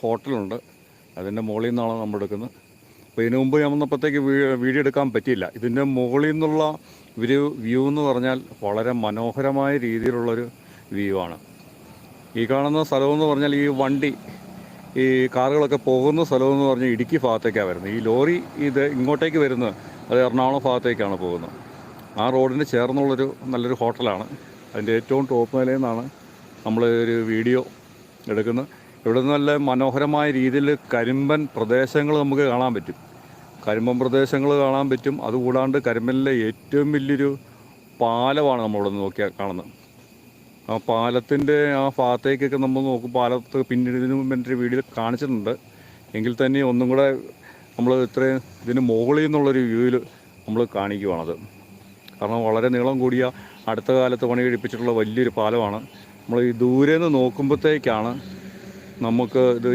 ഹോട്ടലുണ്ട്. അതിൻ്റെ മുകളിൽ നിന്നാണ് നമ്മൾ എടുക്കുന്നത്. അപ്പോൾ ഇതിനു മുമ്പ് ഞാൻ വന്നപ്പോഴത്തേക്ക് വീഡിയോ എടുക്കാൻ പറ്റിയില്ല. ഇതിൻ്റെ മുകളിൽ നിന്നുള്ള വ്യൂ എന്ന് പറഞ്ഞാൽ വളരെ മനോഹരമായ രീതിയിലുള്ളൊരു വ്യൂ ആണ്. ഈ കാണുന്ന സ്ഥലമെന്ന് പറഞ്ഞാൽ ഈ കാറുകളൊക്കെ പോകുന്ന സ്ഥലമെന്ന് പറഞ്ഞാൽ ഇടുക്കി ഭാഗത്തേക്കാണ് വരുന്നത്. ഈ ലോറി ഇങ്ങോട്ടേക്ക് വരുന്നത് അത് എറണാകുളം ഭാഗത്തേക്കാണ് പോകുന്നത്. ആ റോഡിന് ചേർന്നുള്ളൊരു നല്ലൊരു ഹോട്ടലാണ്. അതിൻ്റെ ഏറ്റവും ടോപ്പ് നിലയിൽ നിന്നാണ് നമ്മൾ ഒരു വീഡിയോ എടുക്കുന്നത്. ഇവിടെ നിന്ന് നല്ല മനോഹരമായ രീതിയിൽ കരിമ്പൻ പ്രദേശങ്ങൾ നമുക്ക് കാണാൻ പറ്റും. കരിമ്പൻ പ്രദേശങ്ങൾ കാണാൻ പറ്റും. അതുകൂടാണ്ട് കരിമ്പനിലെ ഏറ്റവും വലിയൊരു പാലമാണ് നമ്മളിവിടെ നിന്ന് നോക്കിയാൽ കാണുന്നത്. ആ പാലത്തിൻ്റെ ആ ഭാഗത്തേക്കൊക്കെ നമ്മൾ നോക്കും. പാലത്ത് പിന്നീട് ഇതിനു മുമ്പ് എൻ്റെ വീഡിയോയിൽ കാണിച്ചിട്ടുണ്ട്. എങ്കിൽ തന്നെ ഒന്നും കൂടെ നമ്മൾ ഇത്രയും ഇതിന് മുകളിൽ നിന്നുള്ളൊരു വ്യൂവിൽ നമ്മൾ കാണിക്കുവാണത്. കാരണം വളരെ നീളം കൂടിയ അടുത്ത കാലത്ത് പണി കഴിപ്പിച്ചിട്ടുള്ള വലിയൊരു പാലമാണ്. നമ്മൾ ഈ ദൂരെ നിന്ന് നോക്കുമ്പോഴത്തേക്കാണ് നമുക്ക് ഇത്